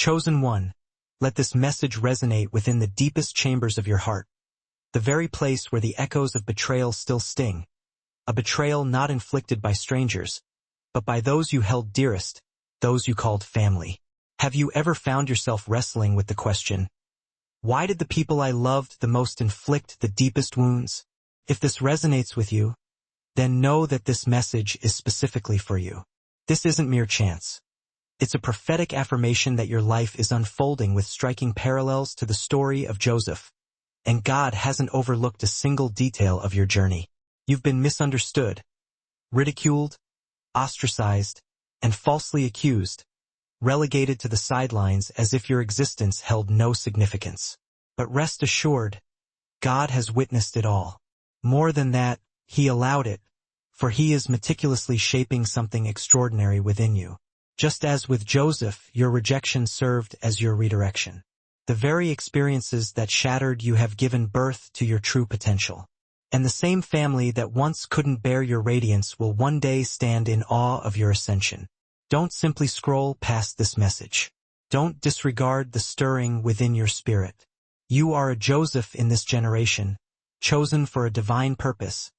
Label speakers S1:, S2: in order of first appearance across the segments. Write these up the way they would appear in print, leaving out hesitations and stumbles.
S1: Chosen one, let this message resonate within the deepest chambers of your heart, the very place where the echoes of betrayal still sting, a betrayal not inflicted by strangers, but by those you held dearest, those you called family. Have you ever found yourself wrestling with the question, why did the people I loved the most inflict the deepest wounds? If this resonates with you, then know that this message is specifically for you. This isn't mere chance. It's a prophetic affirmation that your life is unfolding with striking parallels to the story of Joseph, and God hasn't overlooked a single detail of your journey. You've been misunderstood, ridiculed, ostracized, and falsely accused, relegated to the sidelines as if your existence held no significance. But rest assured, God has witnessed it all. More than that, He allowed it, for He is meticulously shaping something extraordinary within you. Just as with Joseph, your rejection served as your redirection. The very experiences that shattered you have given birth to your true potential. And the same family that once couldn't bear your radiance will one day stand in awe of your ascension. Don't simply scroll past this message. Don't disregard the stirring within your spirit. You are a Joseph in this generation, chosen for a divine purpose,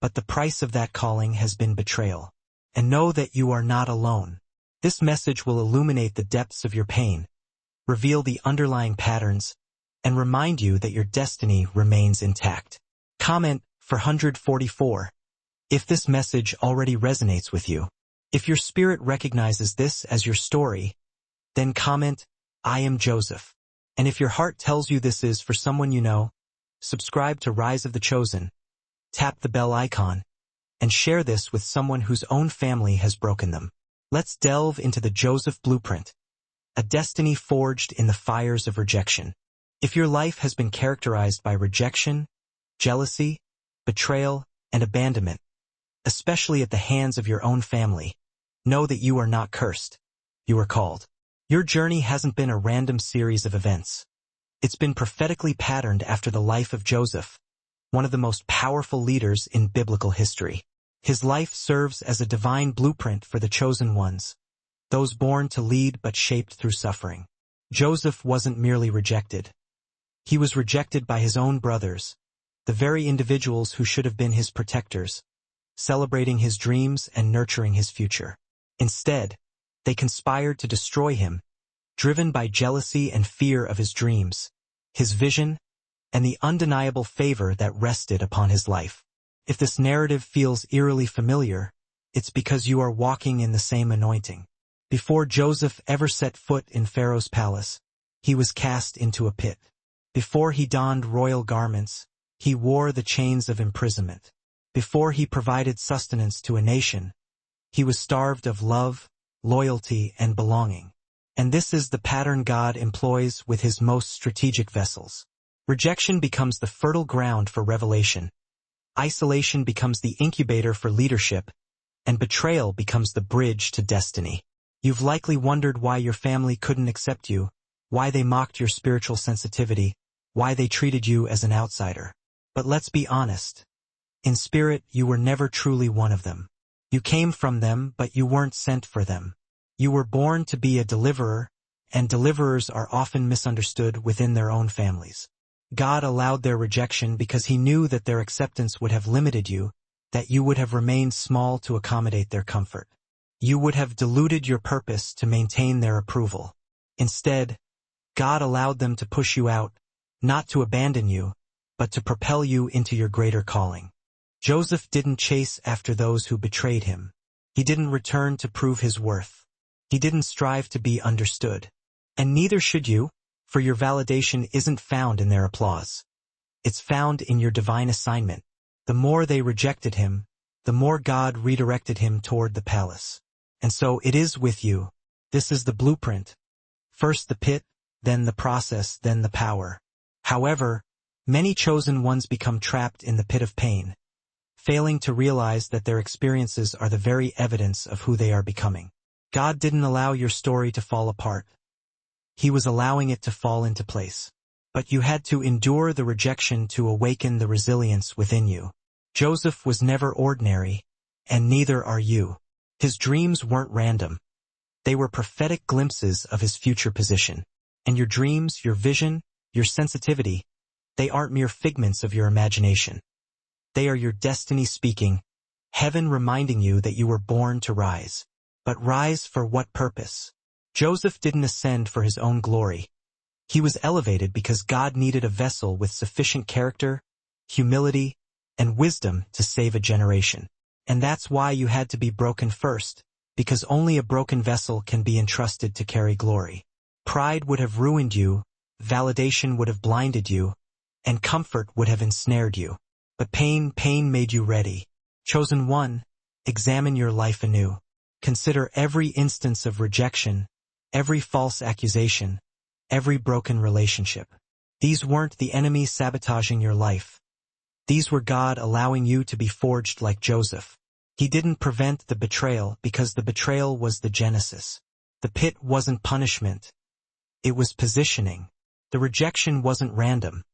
S1: but the price of that calling has been betrayal. And know that you are not alone. This message will illuminate the depths of your pain, reveal the underlying patterns, and remind you that your destiny remains intact. Comment for 144. If this message already resonates with you. If your spirit recognizes this as your story, then comment, I am Joseph. And if your heart tells you this is for someone you know, subscribe to Rise of the Chosen, tap the bell icon, and share this with someone whose own family has broken them. Let's delve into the Joseph blueprint, a destiny forged in the fires of rejection. If your life has been characterized by rejection, jealousy, betrayal, and abandonment, especially at the hands of your own family, know that you are not cursed. You are called. Your journey hasn't been a random series of events. It's been prophetically patterned after the life of Joseph, one of the most powerful leaders in biblical history. His life serves as a divine blueprint for the chosen ones, those born to lead but shaped through suffering. Joseph wasn't merely rejected. He was rejected by his own brothers, the very individuals who should have been his protectors, celebrating his dreams and nurturing his future. Instead, they conspired to destroy him, driven by jealousy and fear of his dreams, his vision, and the undeniable favor that rested upon his life. If this narrative feels eerily familiar, it's because you are walking in the same anointing. Before Joseph ever set foot in Pharaoh's palace, he was cast into a pit. Before he donned royal garments, he wore the chains of imprisonment. Before he provided sustenance to a nation, he was starved of love, loyalty, and belonging. And this is the pattern God employs with his most strategic vessels. Rejection becomes the fertile ground for revelation. Isolation becomes the incubator for leadership, and betrayal becomes the bridge to destiny. You've likely wondered why your family couldn't accept you, why they mocked your spiritual sensitivity, why they treated you as an outsider. But let's be honest. In spirit, you were never truly one of them. You came from them, but you weren't sent for them. You were born to be a deliverer, and deliverers are often misunderstood within their own families. God allowed their rejection because he knew that their acceptance would have limited you, that you would have remained small to accommodate their comfort. You would have diluted your purpose to maintain their approval. Instead, God allowed them to push you out, not to abandon you, but to propel you into your greater calling. Joseph didn't chase after those who betrayed him. He didn't return to prove his worth. He didn't strive to be understood. And neither should you, for your validation isn't found in their applause. It's found in your divine assignment. The more they rejected him, the more God redirected him toward the palace. And so it is with you. This is the blueprint. First the pit, then the process, then the power. However, many chosen ones become trapped in the pit of pain, failing to realize that their experiences are the very evidence of who they are becoming. God didn't allow your story to fall apart. He was allowing it to fall into place. But you had to endure the rejection to awaken the resilience within you. Joseph was never ordinary, and neither are you. His dreams weren't random. They were prophetic glimpses of his future position. And your dreams, your vision, your sensitivity, they aren't mere figments of your imagination. They are your destiny speaking, heaven reminding you that you were born to rise. But rise for what purpose? Joseph didn't ascend for his own glory. He was elevated because God needed a vessel with sufficient character, humility, and wisdom to save a generation. And that's why you had to be broken first, because only a broken vessel can be entrusted to carry glory. Pride would have ruined you, validation would have blinded you, and comfort would have ensnared you. But pain made you ready. Chosen one, examine your life anew. Consider every instance of rejection, every false accusation, every broken relationship. These weren't the enemy sabotaging your life. These were God allowing you to be forged like Joseph. He didn't prevent the betrayal because the betrayal was the genesis. The pit wasn't punishment. It was positioning. The rejection wasn't random.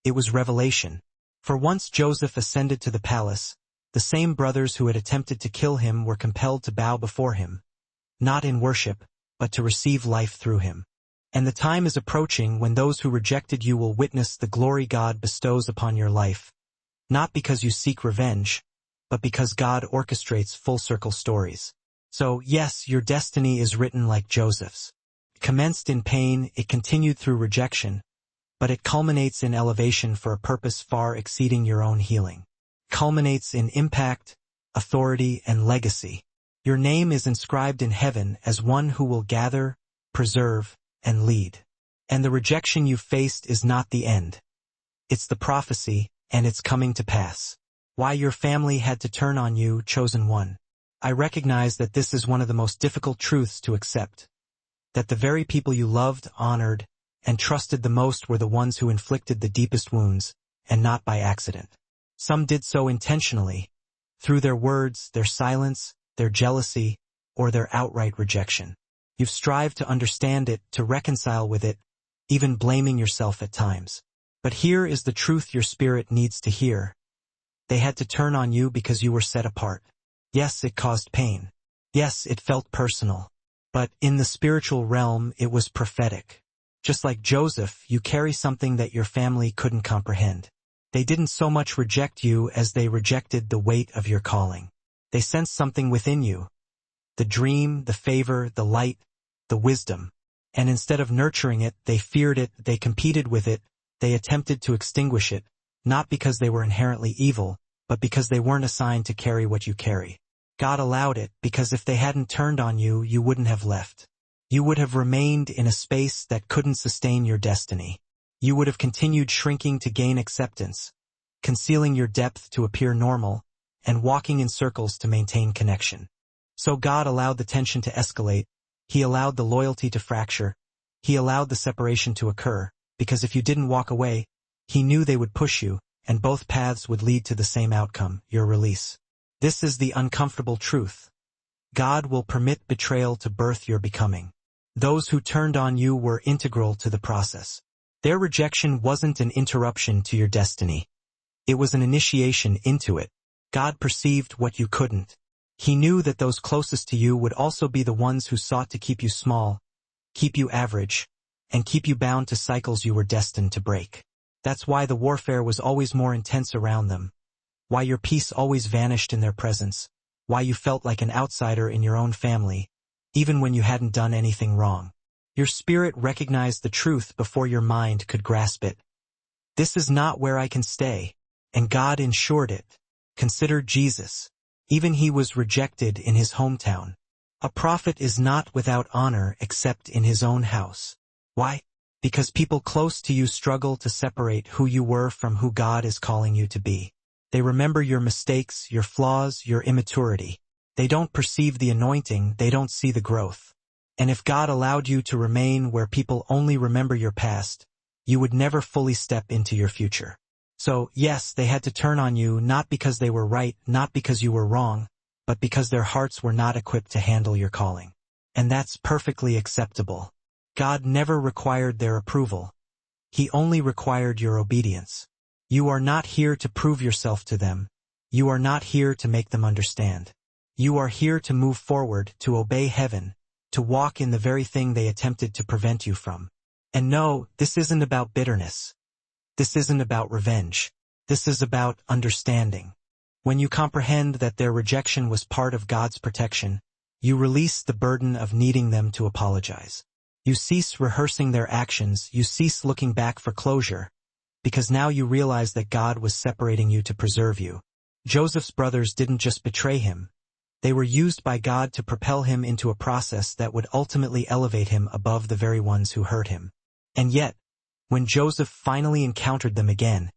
S1: It was revelation. For once Joseph ascended to the palace, the same brothers who had attempted to kill him were compelled to bow before him, not in worship, but to receive life through him. And the time is approaching when those who rejected you will witness the glory God bestows upon your life, not because you seek revenge, but because God orchestrates full-circle stories. So, yes, your destiny is written like Joseph's. It commenced in pain, it continued through rejection, but it culminates in elevation for a purpose far exceeding your own healing. Culminates in impact, authority, and legacy. Your name is inscribed in heaven as one who will gather, preserve, and lead. And the rejection you faced is not the end. It's the prophecy, and it's coming to pass. Why your family had to turn on you, chosen one. I recognize that this is one of the most difficult truths to accept. That the very people you loved, honored, and trusted the most were the ones who inflicted the deepest wounds, and not by accident. Some did so intentionally, through their words, their silence, their jealousy, or their outright rejection. You've strived to understand it, to reconcile with it, even blaming yourself at times. But here is the truth your spirit needs to hear. They had to turn on you because you were set apart. Yes, it caused pain. Yes, it felt personal. But in the spiritual realm, it was prophetic. Just like Joseph, you carry something that your family couldn't comprehend. They didn't so much reject you as they rejected the weight of your calling. They sensed something within you. The dream, the favor, the light, the wisdom. And instead of nurturing it, they feared it, they competed with it, they attempted to extinguish it, not because they were inherently evil, but because they weren't assigned to carry what you carry. God allowed it because if they hadn't turned on you, you wouldn't have left. You would have remained in a space that couldn't sustain your destiny. You would have continued shrinking to gain acceptance, concealing your depth to appear normal, and walking in circles to maintain connection. So God allowed the tension to escalate, He allowed the loyalty to fracture, He allowed the separation to occur, because if you didn't walk away, He knew they would push you, and both paths would lead to the same outcome, your release. This is the uncomfortable truth. God will permit betrayal to birth your becoming. Those who turned on you were integral to the process. Their rejection wasn't an interruption to your destiny. It was an initiation into it. God perceived what you couldn't. He knew that those closest to you would also be the ones who sought to keep you small, keep you average, and keep you bound to cycles you were destined to break. That's why the warfare was always more intense around them, why your peace always vanished in their presence, why you felt like an outsider in your own family, even when you hadn't done anything wrong. Your spirit recognized the truth before your mind could grasp it. This is not where I can stay, and God ensured it. Consider Jesus. Even he was rejected in his hometown. A prophet is not without honor except in his own house. Why? Because people close to you struggle to separate who you were from who God is calling you to be. They remember your mistakes, your flaws, your immaturity. They don't perceive the anointing, they don't see the growth. And if God allowed you to remain where people only remember your past, you would never fully step into your future. So, yes, they had to turn on you not because they were right, not because you were wrong, but because their hearts were not equipped to handle your calling. And that's perfectly acceptable. God never required their approval. He only required your obedience. You are not here to prove yourself to them. You are not here to make them understand. You are here to move forward, to obey heaven, to walk in the very thing they attempted to prevent you from. And no, this isn't about bitterness. This isn't about revenge. This is about understanding. When you comprehend that their rejection was part of God's protection, you release the burden of needing them to apologize. You cease rehearsing their actions, you cease looking back for closure, because now you realize that God was separating you to preserve you. Joseph's brothers didn't just betray him. They were used by God to propel him into a process that would ultimately elevate him above the very ones who hurt him. And yet, when Joseph finally encountered them again,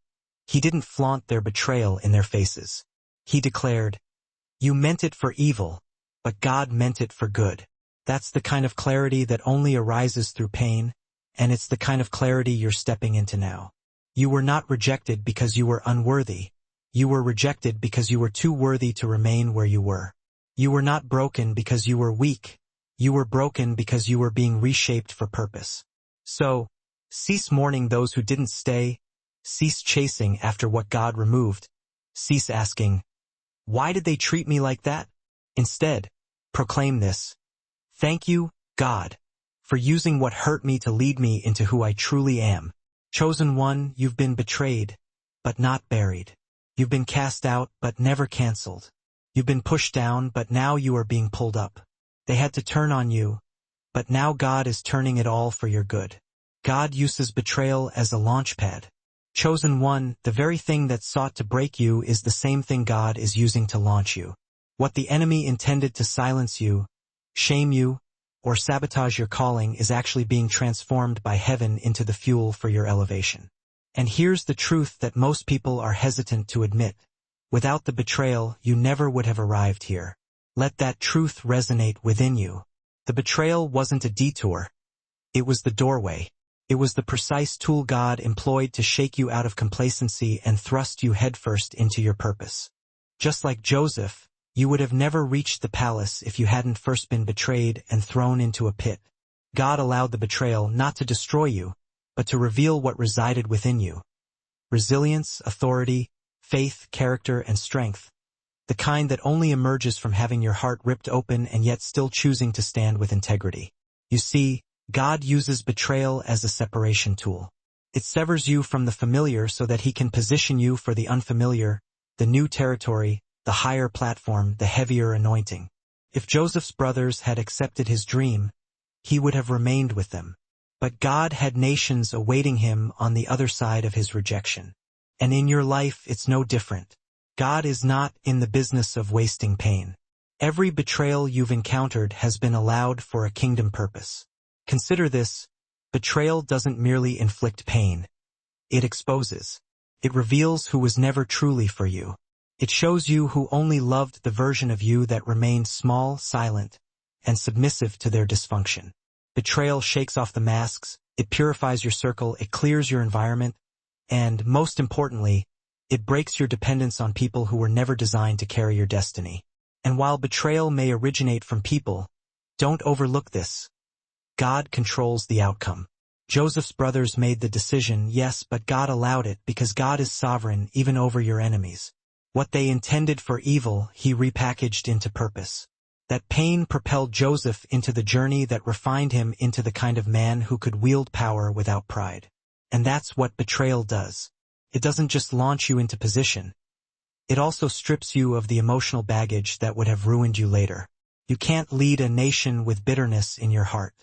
S1: he didn't flaunt their betrayal in their faces. He declared, "You meant it for evil, but God meant it for good." That's the kind of clarity that only arises through pain, and it's the kind of clarity you're stepping into now. You were not rejected because you were unworthy. You were rejected because you were too worthy to remain where you were. You were not broken because you were weak. You were broken because you were being reshaped for purpose. So, cease mourning those who didn't stay. Cease chasing after what God removed. Cease asking, "Why did they treat me like that?" Instead, proclaim this: "Thank you, God, for using what hurt me to lead me into who I truly am." Chosen one, you've been betrayed, but not buried. You've been cast out, but never canceled. You've been pushed down, but now you are being pulled up. They had to turn on you, but now God is turning it all for your good. God uses betrayal as a launchpad. Chosen one, the very thing that sought to break you is the same thing God is using to launch you. What the enemy intended to silence you, shame you, or sabotage your calling is actually being transformed by heaven into the fuel for your elevation. And here's the truth that most people are hesitant to admit. Without the betrayal, you never would have arrived here. Let that truth resonate within you. The betrayal wasn't a detour. It was the doorway. It was the precise tool God employed to shake you out of complacency and thrust you headfirst into your purpose. Just like Joseph, you would have never reached the palace if you hadn't first been betrayed and thrown into a pit. God allowed the betrayal not to destroy you, but to reveal what resided within you. Resilience, authority, faith, character, and strength. The kind that only emerges from having your heart ripped open and yet still choosing to stand with integrity. You see, God uses betrayal as a separation tool. It severs you from the familiar so that he can position you for the unfamiliar, the new territory, the higher platform, the heavier anointing. If Joseph's brothers had accepted his dream, he would have remained with them. But God had nations awaiting him on the other side of his rejection. And in your life, it's no different. God is not in the business of wasting pain. Every betrayal you've encountered has been allowed for a kingdom purpose. Consider this: betrayal doesn't merely inflict pain. It exposes. It reveals who was never truly for you. It shows you who only loved the version of you that remained small, silent, and submissive to their dysfunction. Betrayal shakes off the masks, it purifies your circle, it clears your environment, and, most importantly, it breaks your dependence on people who were never designed to carry your destiny. And while betrayal may originate from people, don't overlook this. God controls the outcome. Joseph's brothers made the decision, yes, but God allowed it because God is sovereign even over your enemies. What they intended for evil, he repackaged into purpose. That pain propelled Joseph into the journey that refined him into the kind of man who could wield power without pride. And that's what betrayal does. It doesn't just launch you into position. It also strips you of the emotional baggage that would have ruined you later. You can't lead a nation with bitterness in your heart.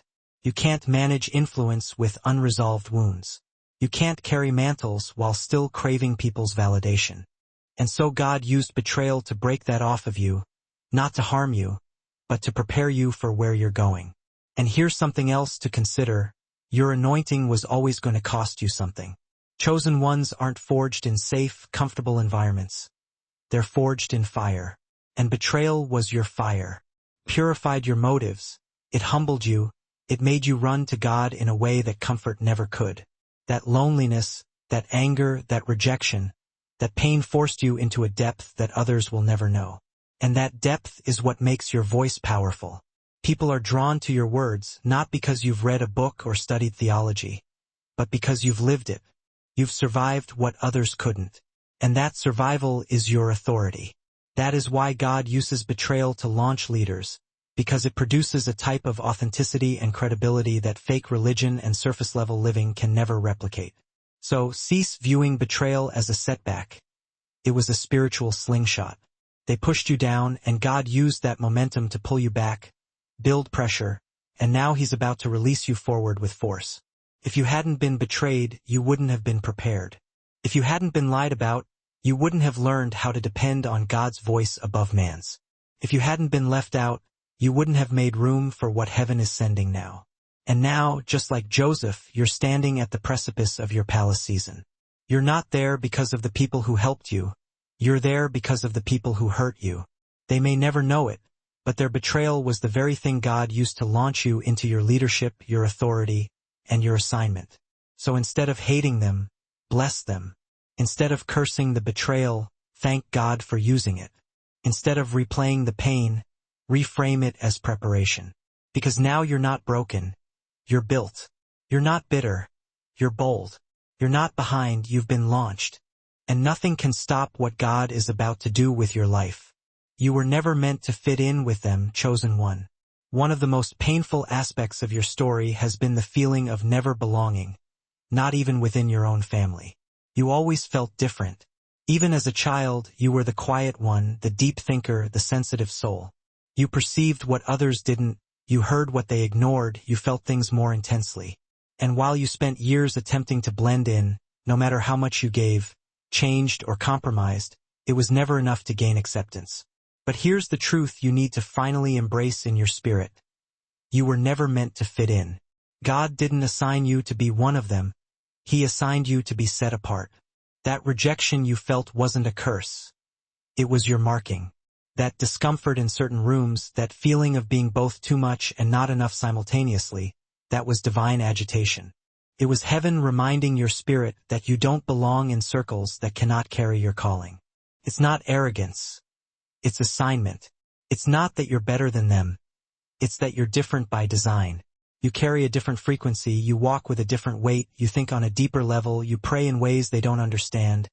S1: You can't manage influence with unresolved wounds. You can't carry mantles while still craving people's validation. And so God used betrayal to break that off of you, not to harm you, but to prepare you for where you're going. And here's something else to consider: your anointing was always going to cost you something. Chosen ones aren't forged in safe, comfortable environments. They're forged in fire. And betrayal was your fire. Purified your motives. It humbled you. It made you run to God in a way that comfort never could. That loneliness, that anger, that rejection, that pain forced you into a depth that others will never know. And that depth is what makes your voice powerful. People are drawn to your words not because you've read a book or studied theology, but because you've lived it. You've survived what others couldn't. And that survival is your authority. That is why God uses betrayal to launch leaders, because it produces a type of authenticity and credibility that fake religion and surface-level living can never replicate. So, cease viewing betrayal as a setback. It was a spiritual slingshot. They pushed you down, and God used that momentum to pull you back, build pressure, and now He's about to release you forward with force. If you hadn't been betrayed, you wouldn't have been prepared. If you hadn't been lied about, you wouldn't have learned how to depend on God's voice above man's. If you hadn't been left out, you wouldn't have made room for what heaven is sending now. And now, just like Joseph, you're standing at the precipice of your palace season. You're not there because of the people who helped you. You're there because of the people who hurt you. They may never know it, but their betrayal was the very thing God used to launch you into your leadership, your authority, and your assignment. So instead of hating them, bless them. Instead of cursing the betrayal, thank God for using it. Instead of replaying the pain, reframe it as preparation. Because now you're not broken. You're built. You're not bitter. You're bold. You're not behind. You've been launched. And nothing can stop what God is about to do with your life. You were never meant to fit in with them, chosen one. One of the most painful aspects of your story has been the feeling of never belonging, not even within your own family. You always felt different. Even as a child, you were the quiet one, the deep thinker, the sensitive soul. You perceived what others didn't, you heard what they ignored, you felt things more intensely. And while you spent years attempting to blend in, no matter how much you gave, changed, or compromised, it was never enough to gain acceptance. But here's the truth you need to finally embrace in your spirit. You were never meant to fit in. God didn't assign you to be one of them. He assigned you to be set apart. That rejection you felt wasn't a curse. It was your marking. That discomfort in certain rooms, that feeling of being both too much and not enough simultaneously, that was divine agitation. It was heaven reminding your spirit that you don't belong in circles that cannot carry your calling. It's not arrogance. It's assignment. It's not that you're better than them. It's that you're different by design. You carry a different frequency, you walk with a different weight, you think on a deeper level, you pray in ways they don't understand,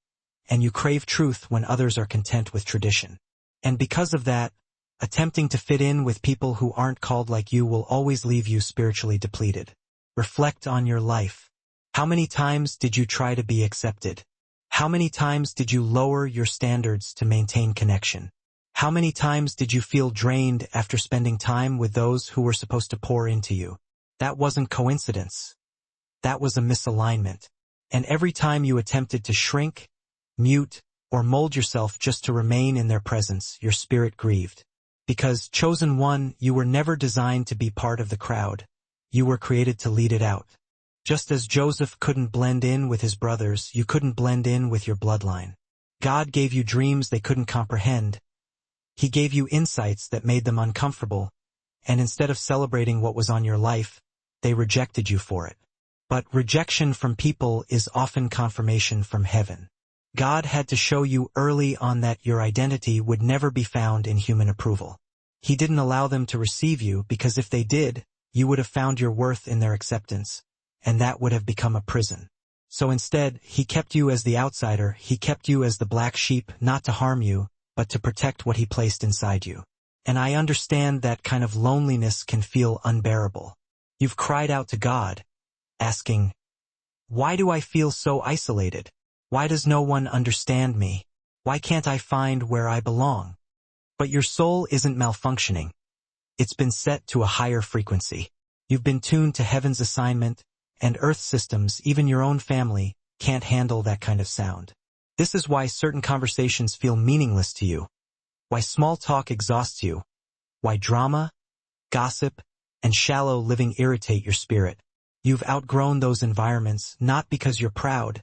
S1: and you crave truth when others are content with tradition. And because of that, attempting to fit in with people who aren't called like you will always leave you spiritually depleted. Reflect on your life. How many times did you try to be accepted? How many times did you lower your standards to maintain connection? How many times did you feel drained after spending time with those who were supposed to pour into you? That wasn't coincidence. That was a misalignment. And every time you attempted to shrink, mute, or mold yourself just to remain in their presence, your spirit grieved. Because, chosen one, you were never designed to be part of the crowd. You were created to lead it out. Just as Joseph couldn't blend in with his brothers, you couldn't blend in with your bloodline. God gave you dreams they couldn't comprehend. He gave you insights that made them uncomfortable, and instead of celebrating what was on your life, they rejected you for it. But rejection from people is often confirmation from heaven. God had to show you early on that your identity would never be found in human approval. He didn't allow them to receive you because if they did, you would have found your worth in their acceptance, and that would have become a prison. So instead, He kept you as the outsider, He kept you as the black sheep, not to harm you, but to protect what He placed inside you. And I understand that kind of loneliness can feel unbearable. You've cried out to God, asking, "Why do I feel so isolated? Why does no one understand me? Why can't I find where I belong?" But your soul isn't malfunctioning. It's been set to a higher frequency. You've been tuned to heaven's assignment, and Earth systems, even your own family, can't handle that kind of sound. This is why certain conversations feel meaningless to you, why small talk exhausts you, why drama, gossip, and shallow living irritate your spirit. You've outgrown those environments not because you're proud,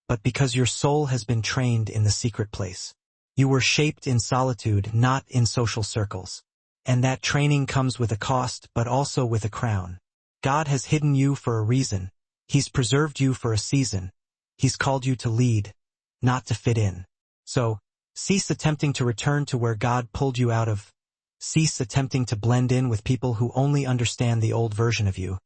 S1: but because your soul has been trained in the secret place. You were shaped in solitude, not in social circles. And that training comes with a cost, but also with a crown. God has hidden you for a reason. He's preserved you for a season. He's called you to lead, not to fit in. So, cease attempting to return to where God pulled you out of. Cease attempting to blend in with people who only understand the old version of you.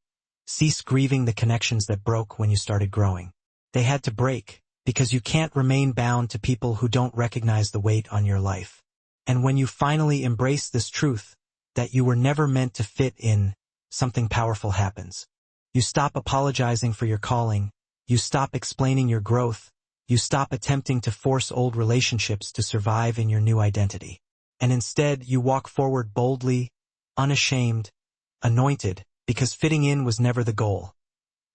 S1: Cease grieving the connections that broke when you started growing. They had to break, because you can't remain bound to people who don't recognize the weight on your life. And when you finally embrace this truth, that you were never meant to fit in, something powerful happens. You stop apologizing for your calling. You stop explaining your growth. You stop attempting to force old relationships to survive in your new identity. And instead, you walk forward boldly, unashamed, anointed, because fitting in was never the goal.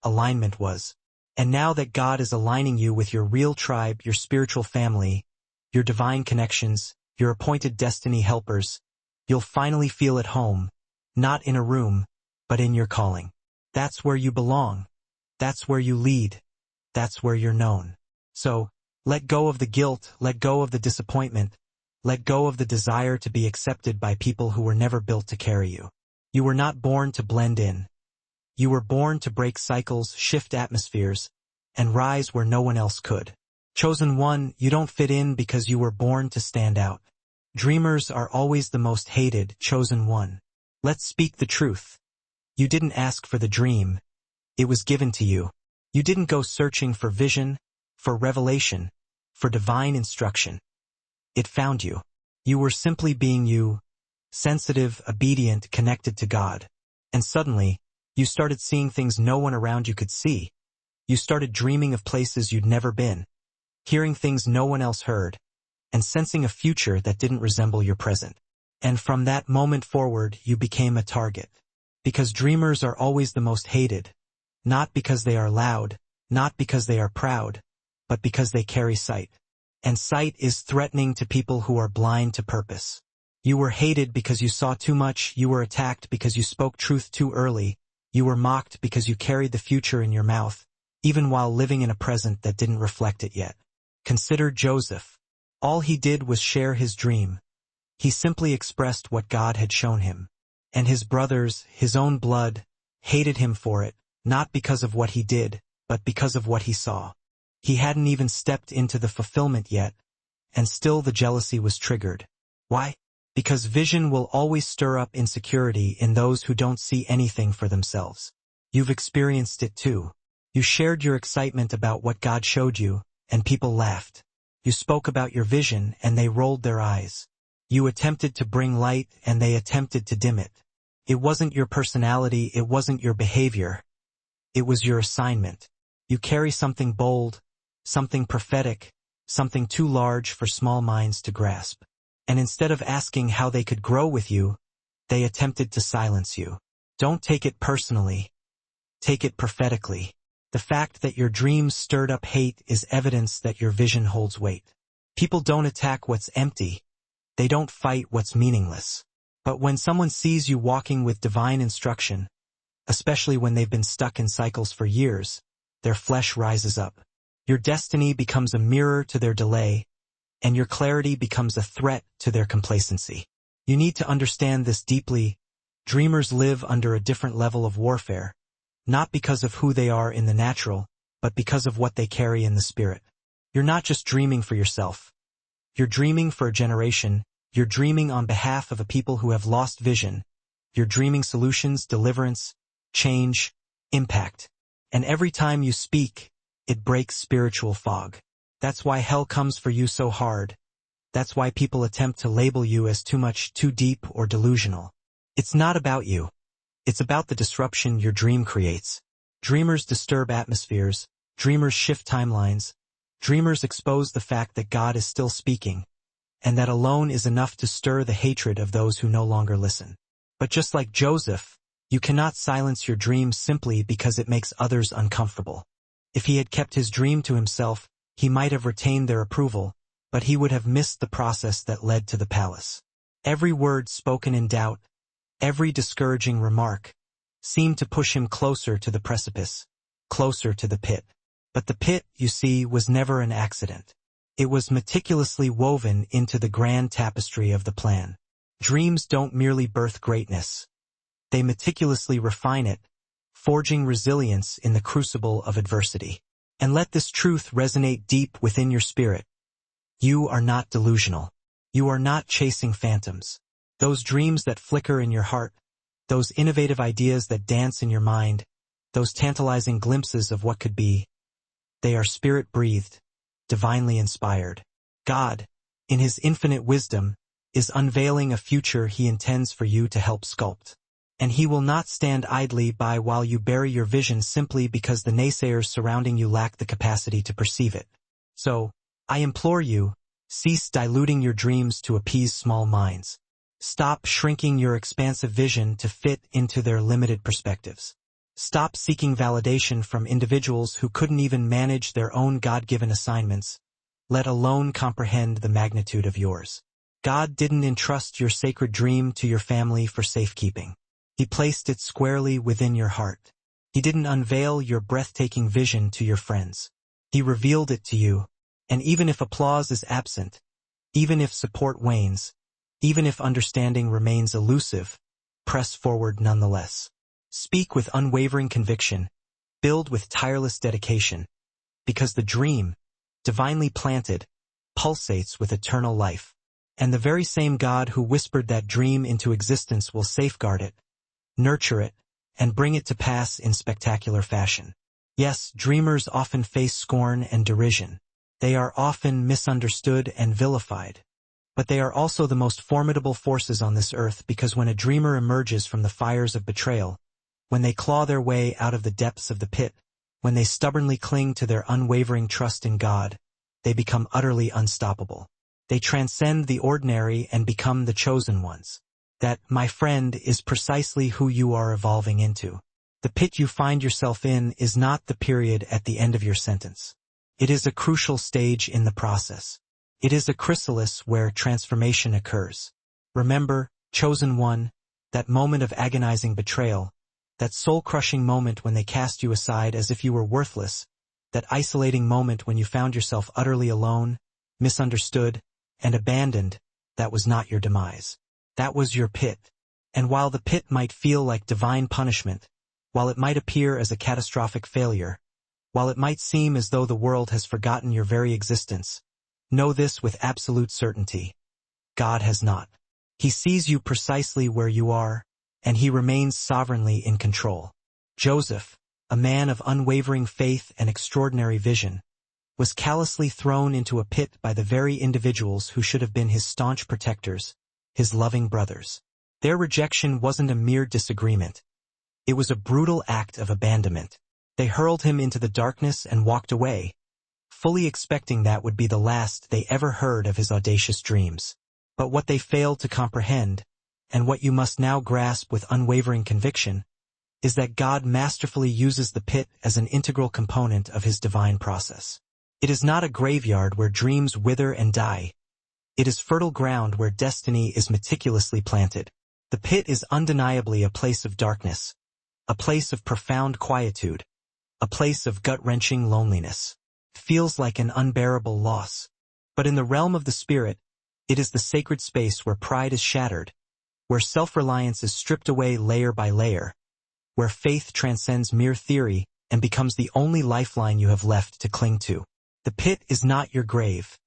S1: Alignment was. And now that God is aligning you with your real tribe, your spiritual family, your divine connections, your appointed destiny helpers, you'll finally feel at home, not in a room, but in your calling. That's where you belong. That's where you lead. That's where you're known. So, let go of the guilt, let go of the disappointment, let go of the desire to be accepted by people who were never built to carry you. You were not born to blend in. You were born to break cycles, shift atmospheres, and rise where no one else could. Chosen one, you don't fit in because you were born to stand out. Dreamers are always the most hated, chosen one. Let's speak the truth. You didn't ask for the dream. It was given to you. You didn't go searching for vision, for revelation, for divine instruction. It found you. You were simply being you, sensitive, obedient, connected to God. And suddenly, you started seeing things no one around you could see. You started dreaming of places you'd never been, hearing things no one else heard, and sensing a future that didn't resemble your present. And from that moment forward, you became a target. Because dreamers are always the most hated, not because they are loud, not because they are proud, but because they carry sight. And sight is threatening to people who are blind to purpose. You were hated because you saw too much, you were attacked because you spoke truth too early, you were mocked because you carried the future in your mouth, even while living in a present that didn't reflect it yet. Consider Joseph. All he did was share his dream. He simply expressed what God had shown him. And his brothers, his own blood, hated him for it, not because of what he did, but because of what he saw. He hadn't even stepped into the fulfillment yet, and still the jealousy was triggered. Why? Because vision will always stir up insecurity in those who don't see anything for themselves. You've experienced it too. You shared your excitement about what God showed you, and people laughed. You spoke about your vision, and they rolled their eyes. You attempted to bring light, and they attempted to dim it. It wasn't your personality, it wasn't your behavior. It was your assignment. You carry something bold, something prophetic, something too large for small minds to grasp. And instead of asking how they could grow with you, they attempted to silence you. Don't take it personally. Take it prophetically. The fact that your dreams stirred up hate is evidence that your vision holds weight. People don't attack what's empty. They don't fight what's meaningless. But when someone sees you walking with divine instruction, especially when they've been stuck in cycles for years, their flesh rises up. Your destiny becomes a mirror to their delay, and your clarity becomes a threat to their complacency. You need to understand this deeply. Dreamers live under a different level of warfare, not because of who they are in the natural, but because of what they carry in the spirit. You're not just dreaming for yourself. You're dreaming for a generation. You're dreaming on behalf of a people who have lost vision. You're dreaming solutions, deliverance, change, impact. And every time you speak, it breaks spiritual fog. That's why hell comes for you so hard. That's why people attempt to label you as too much, too deep, or delusional. It's not about you. It's about the disruption your dream creates. Dreamers disturb atmospheres. Dreamers shift timelines. Dreamers expose the fact that God is still speaking, and that alone is enough to stir the hatred of those who no longer listen. But just like Joseph, you cannot silence your dream simply because it makes others uncomfortable. If he had kept his dream to himself, he might have retained their approval, but he would have missed the process that led to the palace. Every word spoken in doubt, every discouraging remark, seemed to push him closer to the precipice, closer to the pit. But the pit, you see, was never an accident. It was meticulously woven into the grand tapestry of the plan. Dreams don't merely birth greatness. They meticulously refine it, forging resilience in the crucible of adversity. And let this truth resonate deep within your spirit. You are not delusional. You are not chasing phantoms. Those dreams that flicker in your heart, those innovative ideas that dance in your mind, those tantalizing glimpses of what could be, they are spirit-breathed, divinely inspired. God, in his infinite wisdom, is unveiling a future he intends for you to help sculpt. And he will not stand idly by while you bury your vision simply because the naysayers surrounding you lack the capacity to perceive it. So, I implore you, cease diluting your dreams to appease small minds. Stop shrinking your expansive vision to fit into their limited perspectives. Stop seeking validation from individuals who couldn't even manage their own God-given assignments, let alone comprehend the magnitude of yours. God didn't entrust your sacred dream to your family for safekeeping. He placed it squarely within your heart. He didn't unveil your breathtaking vision to your friends. He revealed it to you, and even if applause is absent, even if support wanes, even if understanding remains elusive, press forward nonetheless. Speak with unwavering conviction, build with tireless dedication, because the dream, divinely planted, pulsates with eternal life. And the very same God who whispered that dream into existence will safeguard it, nurture it, and bring it to pass in spectacular fashion. Yes, dreamers often face scorn and derision. They are often misunderstood and vilified. But they are also the most formidable forces on this earth because when a dreamer emerges from the fires of betrayal, when they claw their way out of the depths of the pit, when they stubbornly cling to their unwavering trust in God, they become utterly unstoppable. They transcend the ordinary and become the chosen ones. That, my friend, is precisely who you are evolving into. The pit you find yourself in is not the period at the end of your sentence. It is a crucial stage in the process. It is a chrysalis where transformation occurs. Remember, chosen one, that moment of agonizing betrayal, that soul-crushing moment when they cast you aside as if you were worthless, that isolating moment when you found yourself utterly alone, misunderstood, and abandoned, that was not your demise. That was your pit. And while the pit might feel like divine punishment, while it might appear as a catastrophic failure, while it might seem as though the world has forgotten your very existence, know this with absolute certainty. God has not. He sees you precisely where you are, and he remains sovereignly in control. Joseph, a man of unwavering faith and extraordinary vision, was callously thrown into a pit by the very individuals who should have been his staunch protectors, his loving brothers. Their rejection wasn't a mere disagreement. It was a brutal act of abandonment. They hurled him into the darkness and walked away, fully expecting that would be the last they ever heard of his audacious dreams. But what they failed to comprehend, and what you must now grasp with unwavering conviction, is that God masterfully uses the pit as an integral component of his divine process. It is not a graveyard where dreams wither and die. It is fertile ground where destiny is meticulously planted. The pit is undeniably a place of darkness, a place of profound quietude, a place of gut-wrenching loneliness. It feels like an unbearable loss. But in the realm of the spirit, it is the sacred space where pride is shattered, where self-reliance is stripped away layer by layer, where faith transcends mere theory and becomes the only lifeline you have left to cling to. The pit is not your grave.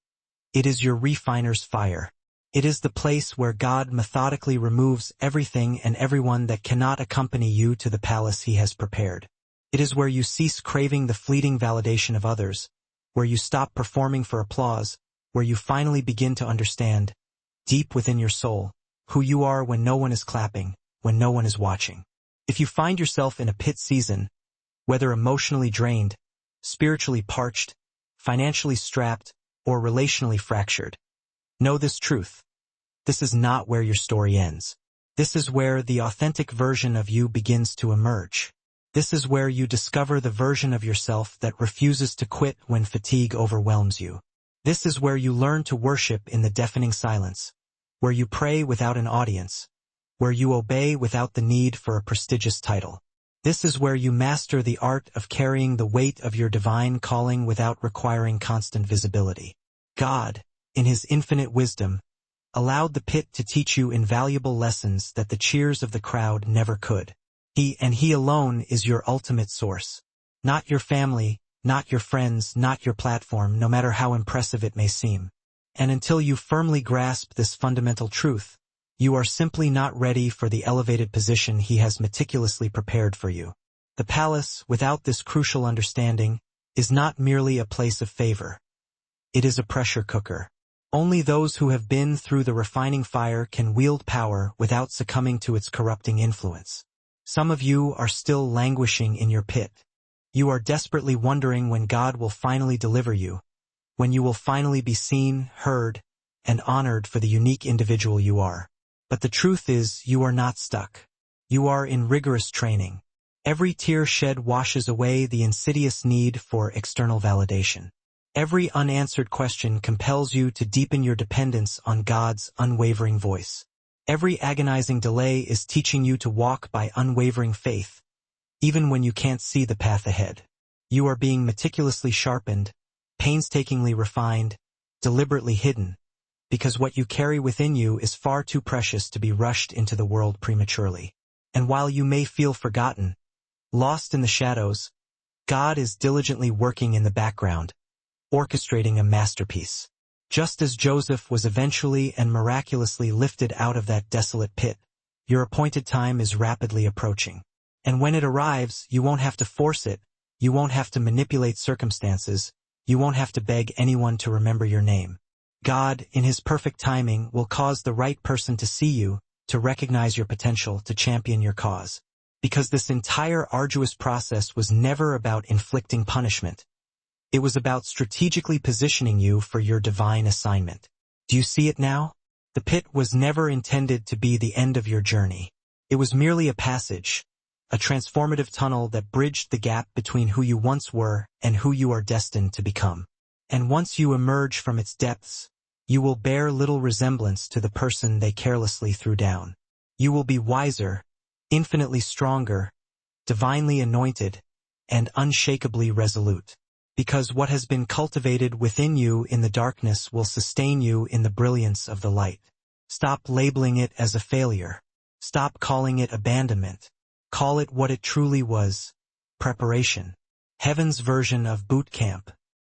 S1: It is your refiner's fire. It is the place where God methodically removes everything and everyone that cannot accompany you to the palace he has prepared. It is where you cease craving the fleeting validation of others, where you stop performing for applause, where you finally begin to understand, deep within your soul, who you are when no one is clapping, when no one is watching. If you find yourself in a pit season, whether emotionally drained, spiritually parched, financially strapped, or relationally fractured, know this truth. This is not where your story ends. This is where the authentic version of you begins to emerge. This is where you discover the version of yourself that refuses to quit when fatigue overwhelms you. This is where you learn to worship in the deafening silence, where you pray without an audience, where you obey without the need for a prestigious title. This is where you master the art of carrying the weight of your divine calling without requiring constant visibility. God, in his infinite wisdom, allowed the pit to teach you invaluable lessons that the cheers of the crowd never could. He and he alone is your ultimate source. Not your family, not your friends, not your platform, no matter how impressive it may seem. And until you firmly grasp this fundamental truth, you are simply not ready for the elevated position he has meticulously prepared for you. The palace, without this crucial understanding, is not merely a place of favor. It is a pressure cooker. Only those who have been through the refining fire can wield power without succumbing to its corrupting influence. Some of you are still languishing in your pit. You are desperately wondering when God will finally deliver you, when you will finally be seen, heard, and honored for the unique individual you are. But the truth is, you are not stuck. You are in rigorous training. Every tear shed washes away the insidious need for external validation. Every unanswered question compels you to deepen your dependence on God's unwavering voice. Every agonizing delay is teaching you to walk by unwavering faith, even when you can't see the path ahead. You are being meticulously sharpened, painstakingly refined, deliberately hidden, because what you carry within you is far too precious to be rushed into the world prematurely. And while you may feel forgotten, lost in the shadows, God is diligently working in the background, orchestrating a masterpiece. Just as Joseph was eventually and miraculously lifted out of that desolate pit, your appointed time is rapidly approaching. And when it arrives, you won't have to force it, you won't have to manipulate circumstances, you won't have to beg anyone to remember your name. God, in His perfect timing, will cause the right person to see you, to recognize your potential, to champion your cause. Because this entire arduous process was never about inflicting punishment. It was about strategically positioning you for your divine assignment. Do you see it now? The pit was never intended to be the end of your journey. It was merely a passage, a transformative tunnel that bridged the gap between who you once were and who you are destined to become. And once you emerge from its depths, you will bear little resemblance to the person they carelessly threw down. You will be wiser, infinitely stronger, divinely anointed, and unshakably resolute. Because what has been cultivated within you in the darkness will sustain you in the brilliance of the light. Stop labeling it as a failure. Stop calling it abandonment. Call it what it truly was: preparation. Heaven's version of boot camp.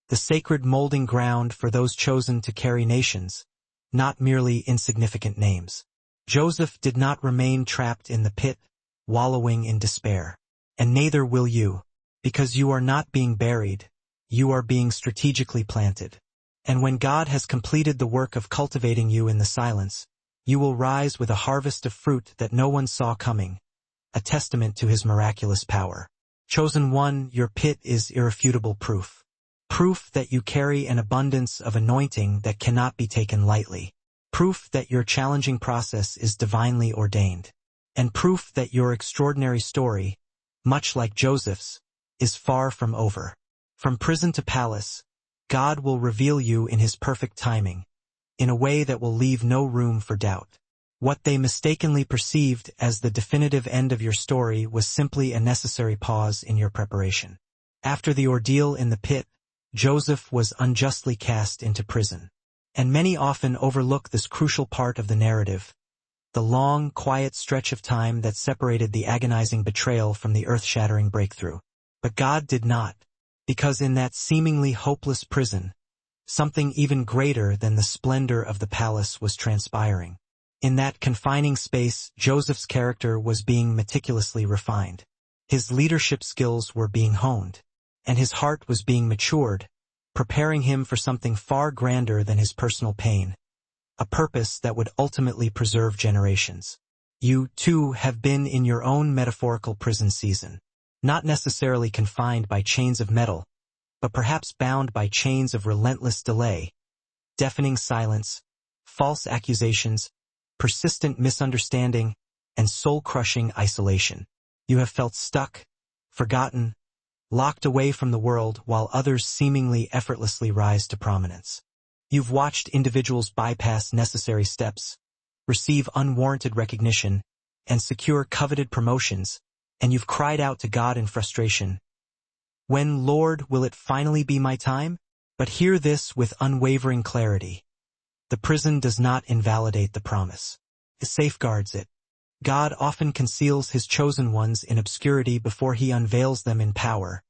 S1: The sacred molding ground for those chosen to carry nations, not merely insignificant names. Joseph did not remain trapped in the pit, wallowing in despair. And neither will you, because you are not being buried. You are being strategically planted. And when God has completed the work of cultivating you in the silence, you will rise with a harvest of fruit that no one saw coming, a testament to His miraculous power. Chosen one, your pit is irrefutable proof. Proof that you carry an abundance of anointing that cannot be taken lightly. Proof that your challenging process is divinely ordained. And proof that your extraordinary story, much like Joseph's, is far from over. From prison to palace, God will reveal you in His perfect timing, in a way that will leave no room for doubt. What they mistakenly perceived as the definitive end of your story was simply a necessary pause in your preparation. After the ordeal in the pit, Joseph was unjustly cast into prison. And many often overlook this crucial part of the narrative, the long, quiet stretch of time that separated the agonizing betrayal from the earth-shattering breakthrough. But God did not. Because in that seemingly hopeless prison, something even greater than the splendor of the palace was transpiring. In that confining space, Joseph's character was being meticulously refined. His leadership skills were being honed, and his heart was being matured, preparing him for something far grander than his personal pain, a purpose that would ultimately preserve generations. You, too, have been in your own metaphorical prison season. Not necessarily confined by chains of metal, but perhaps bound by chains of relentless delay, deafening silence, false accusations, persistent misunderstanding, and soul-crushing isolation. You have felt stuck, forgotten, locked away from the world while others seemingly effortlessly rise to prominence. You've watched individuals bypass necessary steps, receive unwarranted recognition, and secure coveted promotions, and you've cried out to God in frustration. When, Lord, will it finally be my time? But hear this with unwavering clarity. The prison does not invalidate the promise. It safeguards it. God often conceals His chosen ones in obscurity before He unveils them in power,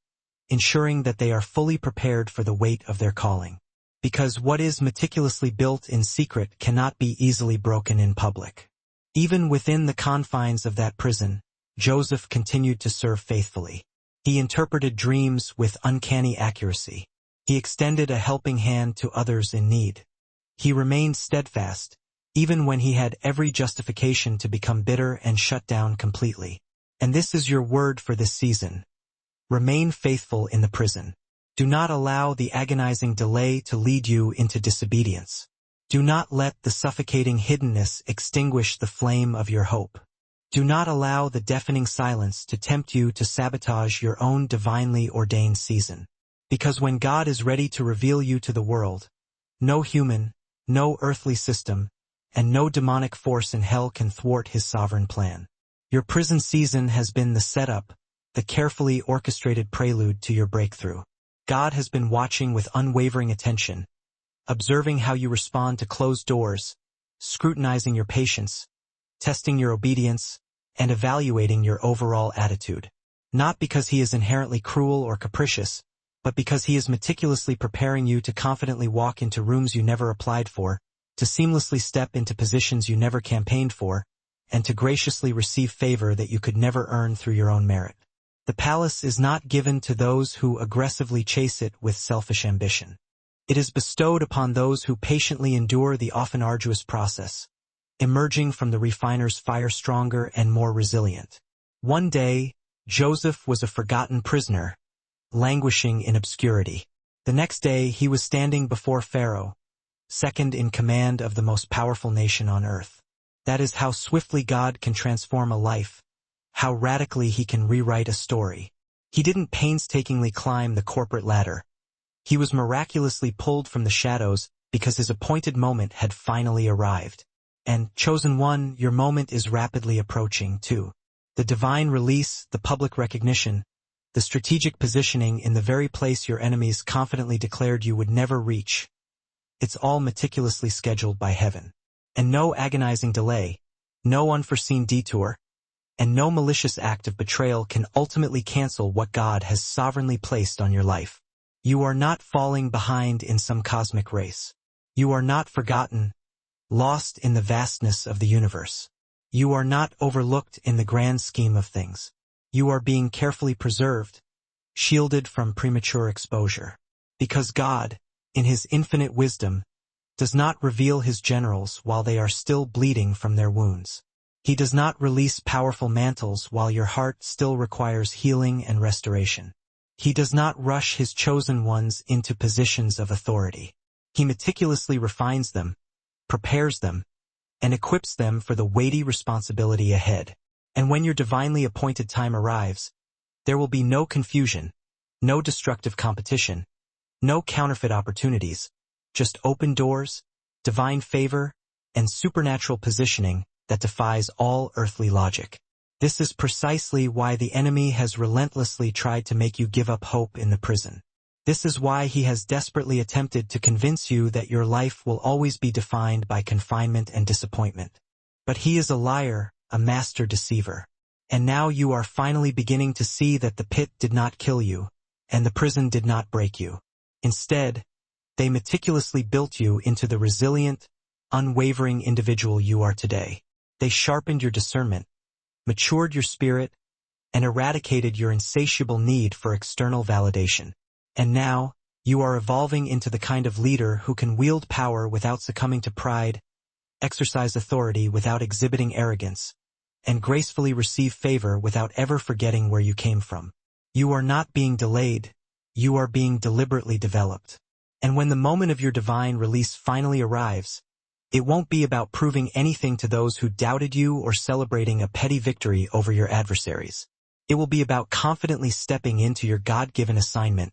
S1: ensuring that they are fully prepared for the weight of their calling. Because what is meticulously built in secret cannot be easily broken in public. Even within the confines of that prison, Joseph continued to serve faithfully. He interpreted dreams with uncanny accuracy. He extended a helping hand to others in need. He remained steadfast, even when he had every justification to become bitter and shut down completely. And this is your word for this season. Remain faithful in the prison. Do not allow the agonizing delay to lead you into disobedience. Do not let the suffocating hiddenness extinguish the flame of your hope. Do not allow the deafening silence to tempt you to sabotage your own divinely ordained season. Because when God is ready to reveal you to the world, no human, no earthly system, and no demonic force in hell can thwart his sovereign plan. Your prison season has been the setup, the carefully orchestrated prelude to your breakthrough. God has been watching with unwavering attention, observing how you respond to closed doors, scrutinizing your patience, testing your obedience, and evaluating your overall attitude. Not because he is inherently cruel or capricious, but because he is meticulously preparing you to confidently walk into rooms you never applied for, to seamlessly step into positions you never campaigned for, and to graciously receive favor that you could never earn through your own merit. The palace is not given to those who aggressively chase it with selfish ambition. It is bestowed upon those who patiently endure the often arduous process, emerging from the refiner's fire stronger and more resilient. One day, Joseph was a forgotten prisoner, languishing in obscurity. The next day, he was standing before Pharaoh, second in command of the most powerful nation on earth. That is how swiftly God can transform a life, how radically he can rewrite a story. He didn't painstakingly climb the corporate ladder. He was miraculously pulled from the shadows because his appointed moment had finally arrived. And, chosen one, your moment is rapidly approaching, too. The divine release, the public recognition, the strategic positioning in the very place your enemies confidently declared you would never reach. It's all meticulously scheduled by heaven. And no agonizing delay, no unforeseen detour, and no malicious act of betrayal can ultimately cancel what God has sovereignly placed on your life. You are not falling behind in some cosmic race. You are not forgotten, lost in the vastness of the universe. You are not overlooked in the grand scheme of things. You are being carefully preserved, shielded from premature exposure. Because God, in his infinite wisdom, does not reveal his generals while they are still bleeding from their wounds. He does not release powerful mantles while your heart still requires healing and restoration. He does not rush his chosen ones into positions of authority. He meticulously refines them, prepares them, and equips them for the weighty responsibility ahead. And when your divinely appointed time arrives, there will be no confusion, no destructive competition, no counterfeit opportunities, just open doors, divine favor, and supernatural positioning that defies all earthly logic. This is precisely why the enemy has relentlessly tried to make you give up hope in the prison. This is why he has desperately attempted to convince you that your life will always be defined by confinement and disappointment. But he is a liar, a master deceiver. And now you are finally beginning to see that the pit did not kill you, and the prison did not break you. Instead, they meticulously built you into the resilient, unwavering individual you are today. They sharpened your discernment, matured your spirit, and eradicated your insatiable need for external validation. And now, you are evolving into the kind of leader who can wield power without succumbing to pride, exercise authority without exhibiting arrogance, and gracefully receive favor without ever forgetting where you came from. You are not being delayed, you are being deliberately developed. And when the moment of your divine release finally arrives, it won't be about proving anything to those who doubted you or celebrating a petty victory over your adversaries. It will be about confidently stepping into your God-given assignment,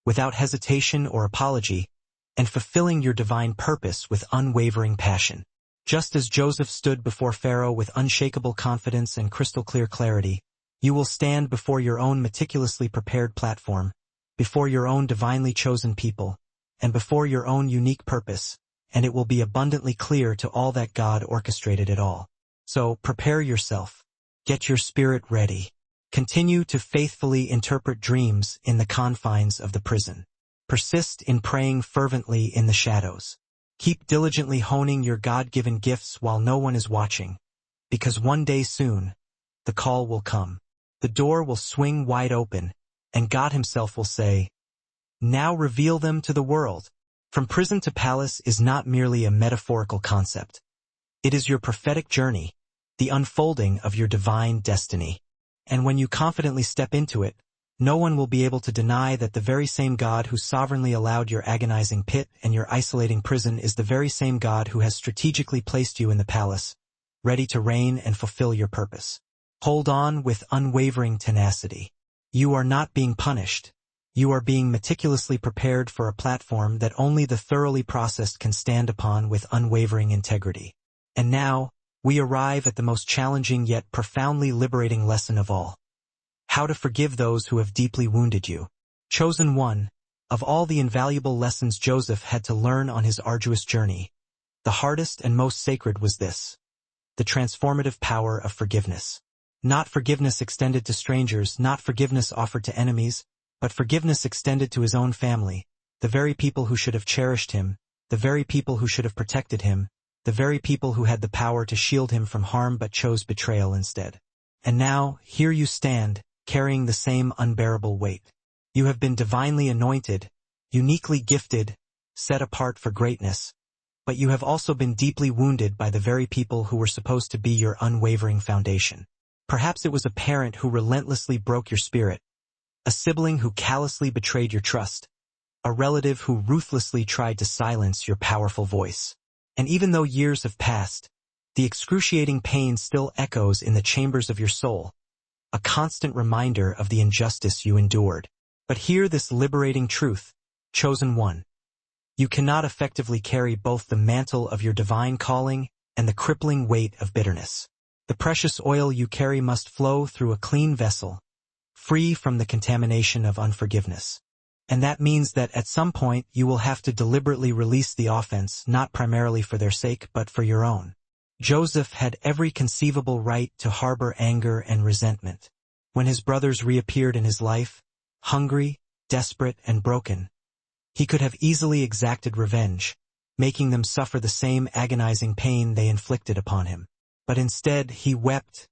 S1: without hesitation or apology, and fulfilling your divine purpose with unwavering passion. Just as Joseph stood before Pharaoh with unshakable confidence and crystal-clear clarity, you will stand before your own meticulously prepared platform, before your own divinely chosen people, and before your own unique purpose, and it will be abundantly clear to all that God orchestrated it all. So, prepare yourself. Get your spirit ready. Continue to faithfully interpret dreams in the confines of the prison. Persist in praying fervently in the shadows. Keep diligently honing your God-given gifts while no one is watching, because one day soon, the call will come. The door will swing wide open, and God himself will say, "Now reveal them to the world, From prison to palace is not merely a metaphorical concept. It is your prophetic journey, the unfolding of your divine destiny. And when you confidently step into it, no one will be able to deny that the very same God who sovereignly allowed your agonizing pit and your isolating prison is the very same God who has strategically placed you in the palace, ready to reign and fulfill your purpose. Hold on with unwavering tenacity. You are not being punished. You are being meticulously prepared for a platform that only the thoroughly processed can stand upon with unwavering integrity. And now, we arrive at the most challenging yet profoundly liberating lesson of all. How to forgive those who have deeply wounded you. Chosen one, of all the invaluable lessons Joseph had to learn on his arduous journey, the hardest and most sacred was this: the transformative power of forgiveness. Not forgiveness extended to strangers, not forgiveness offered to enemies, but forgiveness extended to his own family, the very people who should have cherished him, the very people who should have protected him, the very people who had the power to shield him from harm but chose betrayal instead. And now, here you stand, carrying the same unbearable weight. You have been divinely anointed, uniquely gifted, set apart for greatness, but you have also been deeply wounded by the very people who were supposed to be your unwavering foundation. Perhaps it was a parent who relentlessly broke your spirit, a sibling who callously betrayed your trust, a relative who ruthlessly tried to silence your powerful voice. And even though years have passed, the excruciating pain still echoes in the chambers of your soul, a constant reminder of the injustice you endured. But hear this liberating truth, chosen one. You cannot effectively carry both the mantle of your divine calling and the crippling weight of bitterness. The precious oil you carry must flow through a clean vessel, free from the contamination of unforgiveness. And that means that at some point you will have to deliberately release the offense, not primarily for their sake but for your own. Joseph had every conceivable right to harbor anger and resentment. When his brothers reappeared in his life, hungry, desperate, and broken, he could have easily exacted revenge, making them suffer the same agonizing pain they inflicted upon him. But instead he wept,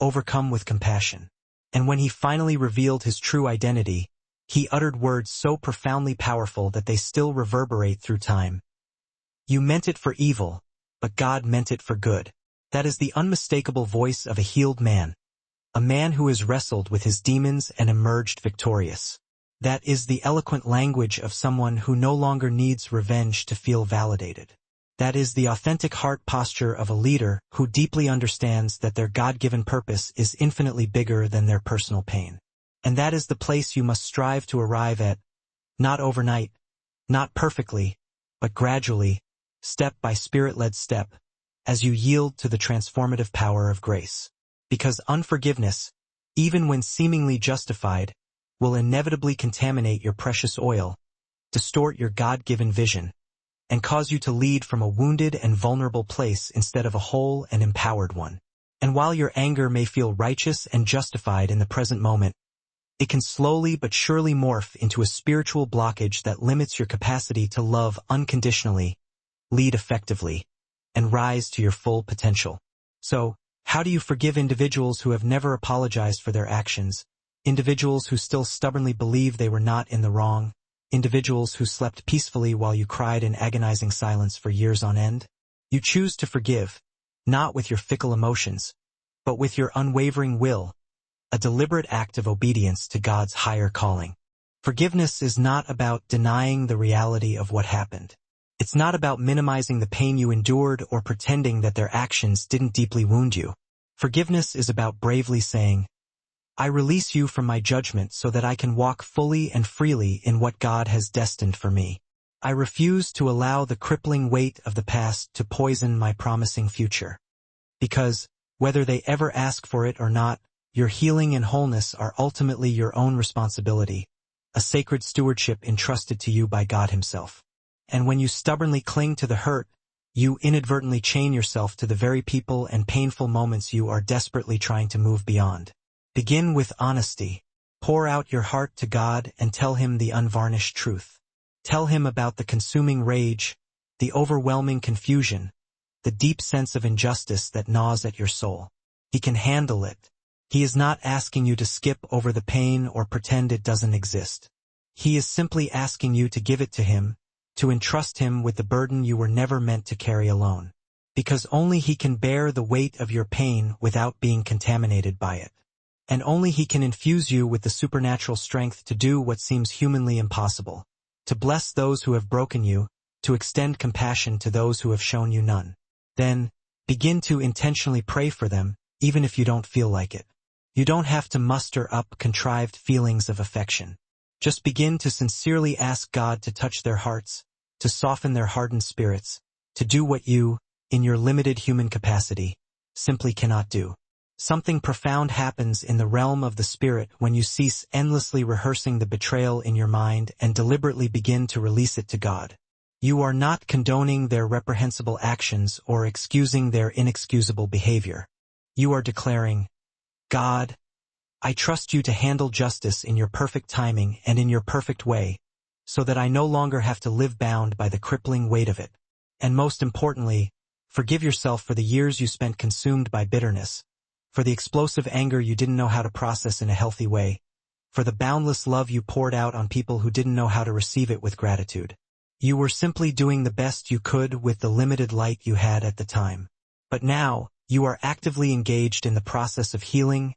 S1: overcome with compassion. And when he finally revealed his true identity, he uttered words so profoundly powerful that they still reverberate through time. You meant it for evil, but God meant it for good. That is the unmistakable voice of a healed man, a man who has wrestled with his demons and emerged victorious. That is the eloquent language of someone who no longer needs revenge to feel validated. That is the authentic heart posture of a leader who deeply understands that their God-given purpose is infinitely bigger than their personal pain. And that is the place you must strive to arrive at, not overnight, not perfectly, but gradually, step by Spirit-led step, as you yield to the transformative power of grace. Because unforgiveness, even when seemingly justified, will inevitably contaminate your precious oil, distort your God-given vision, and cause you to lead from a wounded and vulnerable place instead of a whole and empowered one. And while your anger may feel righteous and justified in the present moment, it can slowly but surely morph into a spiritual blockage that limits your capacity to love unconditionally, lead effectively, and rise to your full potential. So, how do you forgive individuals who have never apologized for their actions, individuals who still stubbornly believe they were not in the wrong, individuals who slept peacefully while you cried in agonizing silence for years on end? You choose to forgive, not with your fickle emotions, but with your unwavering will, a deliberate act of obedience to God's higher calling. Forgiveness is not about denying the reality of what happened. It's not about minimizing the pain you endured or pretending that their actions didn't deeply wound you. Forgiveness is about bravely saying, I release you from my judgment so that I can walk fully and freely in what God has destined for me. I refuse to allow the crippling weight of the past to poison my promising future. Because, whether they ever ask for it or not, your healing and wholeness are ultimately your own responsibility, a sacred stewardship entrusted to you by God Himself. And when you stubbornly cling to the hurt, you inadvertently chain yourself to the very people and painful moments you are desperately trying to move beyond. Begin with honesty. Pour out your heart to God and tell Him the unvarnished truth. Tell Him about the consuming rage, the overwhelming confusion, the deep sense of injustice that gnaws at your soul. He can handle it. He is not asking you to skip over the pain or pretend it doesn't exist. He is simply asking you to give it to Him, to entrust him with the burden you were never meant to carry alone. Because only he can bear the weight of your pain without being contaminated by it. And only he can infuse you with the supernatural strength to do what seems humanly impossible. To bless those who have broken you, to extend compassion to those who have shown you none. Then, begin to intentionally pray for them, even if you don't feel like it. You don't have to muster up contrived feelings of affection. Just begin to sincerely ask God to touch their hearts, to soften their hardened spirits, to do what you, in your limited human capacity, simply cannot do. Something profound happens in the realm of the spirit when you cease endlessly rehearsing the betrayal in your mind and deliberately begin to release it to God. You are not condoning their reprehensible actions or excusing their inexcusable behavior. You are declaring, God, I trust you to handle justice in your perfect timing and in your perfect way, so that I no longer have to live bound by the crippling weight of it. And most importantly, forgive yourself for the years you spent consumed by bitterness, for the explosive anger you didn't know how to process in a healthy way, for the boundless love you poured out on people who didn't know how to receive it with gratitude. You were simply doing the best you could with the limited light you had at the time. But now, you are actively engaged in the process of healing,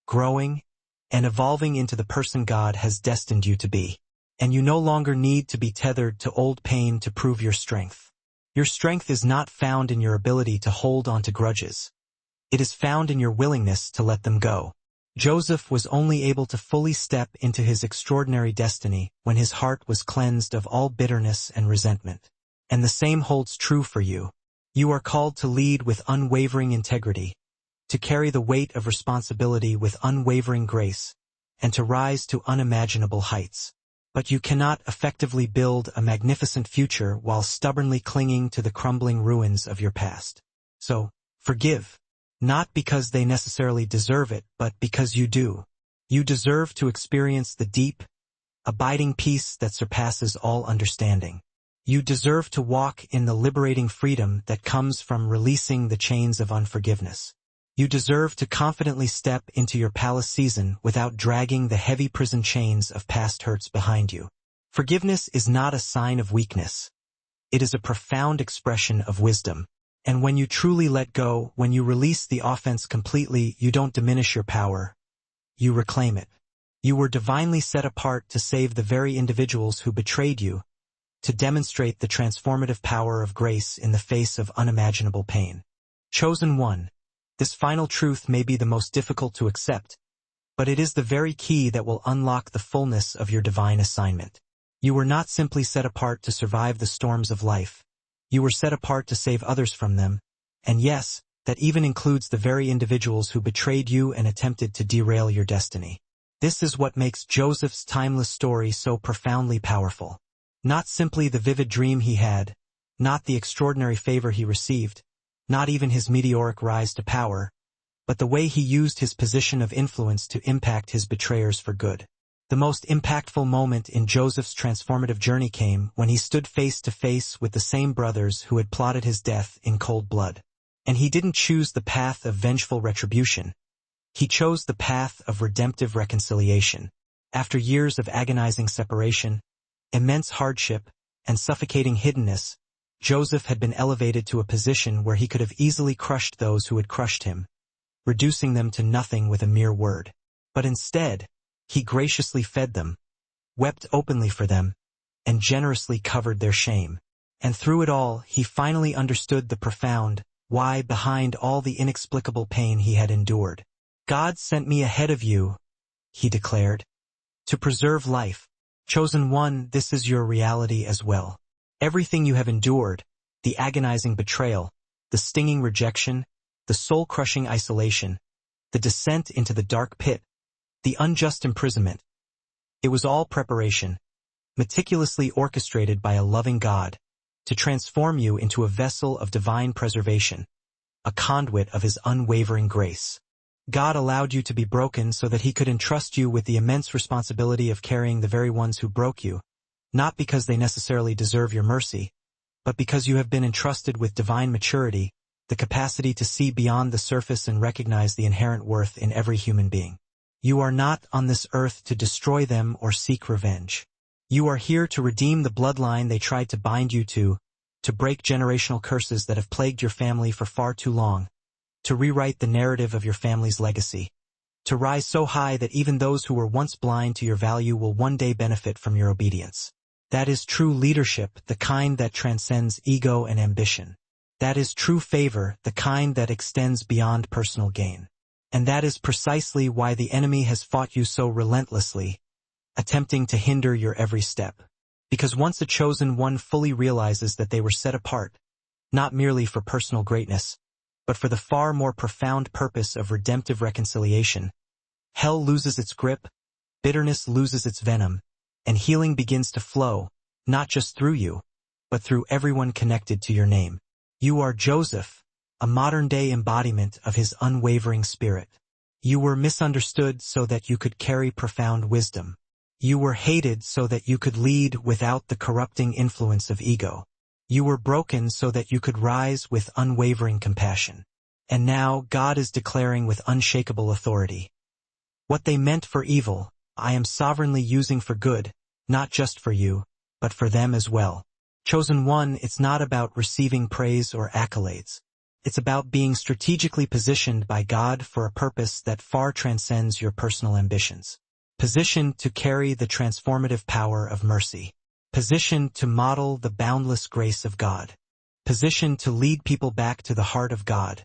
S1: growing, and evolving into the person God has destined you to be. And you no longer need to be tethered to old pain to prove your strength. Your strength is not found in your ability to hold on to grudges. It is found in your willingness to let them go. Joseph was only able to fully step into his extraordinary destiny when his heart was cleansed of all bitterness and resentment. And the same holds true for you. You are called to lead with unwavering integrity, to carry the weight of responsibility with unwavering grace, and to rise to unimaginable heights. But you cannot effectively build a magnificent future while stubbornly clinging to the crumbling ruins of your past. So, forgive. Not because they necessarily deserve it, but because you do. You deserve to experience the deep, abiding peace that surpasses all understanding. You deserve to walk in the liberating freedom that comes from releasing the chains of unforgiveness. You deserve to confidently step into your palace season without dragging the heavy prison chains of past hurts behind you. Forgiveness is not a sign of weakness. It is a profound expression of wisdom. And when you truly let go, when you release the offense completely, you don't diminish your power. You reclaim it. You were divinely set apart to save the very individuals who betrayed you, to demonstrate the transformative power of grace in the face of unimaginable pain. Chosen one. This final truth may be the most difficult to accept, but it is the very key that will unlock the fullness of your divine assignment. You were not simply set apart to survive the storms of life. You were set apart to save others from them, and yes, that even includes the very individuals who betrayed you and attempted to derail your destiny. This is what makes Joseph's timeless story so profoundly powerful. Not simply the vivid dream he had, not the extraordinary favor he received, not even his meteoric rise to power, but the way he used his position of influence to impact his betrayers for good. The most impactful moment in Joseph's transformative journey came when he stood face to face with the same brothers who had plotted his death in cold blood. And he didn't choose the path of vengeful retribution. He chose the path of redemptive reconciliation. After years of agonizing separation, immense hardship, and suffocating hiddenness, Joseph had been elevated to a position where he could have easily crushed those who had crushed him, reducing them to nothing with a mere word. But instead, he graciously fed them, wept openly for them, and generously covered their shame. And through it all, he finally understood the profound why behind all the inexplicable pain he had endured. God sent me ahead of you, he declared, to preserve life. Chosen one, this is your reality as well. Everything you have endured, the agonizing betrayal, the stinging rejection, the soul-crushing isolation, the descent into the dark pit, the unjust imprisonment. It was all preparation, meticulously orchestrated by a loving God, to transform you into a vessel of divine preservation, a conduit of his unwavering grace. God allowed you to be broken so that he could entrust you with the immense responsibility of carrying the very ones who broke you, not because they necessarily deserve your mercy, but because you have been entrusted with divine maturity, the capacity to see beyond the surface and recognize the inherent worth in every human being. You are not on this earth to destroy them or seek revenge. You are here to redeem the bloodline they tried to bind you to break generational curses that have plagued your family for far too long, to rewrite the narrative of your family's legacy, to rise so high that even those who were once blind to your value will one day benefit from your obedience. That is true leadership, the kind that transcends ego and ambition. That is true favor, the kind that extends beyond personal gain. And that is precisely why the enemy has fought you so relentlessly, attempting to hinder your every step. Because once a chosen one fully realizes that they were set apart, not merely for personal greatness, but for the far more profound purpose of redemptive reconciliation, hell loses its grip, bitterness loses its venom, and healing begins to flow, not just through you, but through everyone connected to your name. You are Joseph, a modern-day embodiment of his unwavering spirit. You were misunderstood so that you could carry profound wisdom. You were hated so that you could lead without the corrupting influence of ego. You were broken so that you could rise with unwavering compassion. And now God is declaring with unshakable authority, what they meant for evil, I am sovereignly using for good, not just for you, but for them as well. Chosen one, it's not about receiving praise or accolades. It's about being strategically positioned by God for a purpose that far transcends your personal ambitions. Positioned to carry the transformative power of mercy. Positioned to model the boundless grace of God. Positioned to lead people back to the heart of God,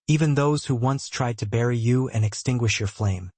S1: even those who once tried to bury you and extinguish your flame.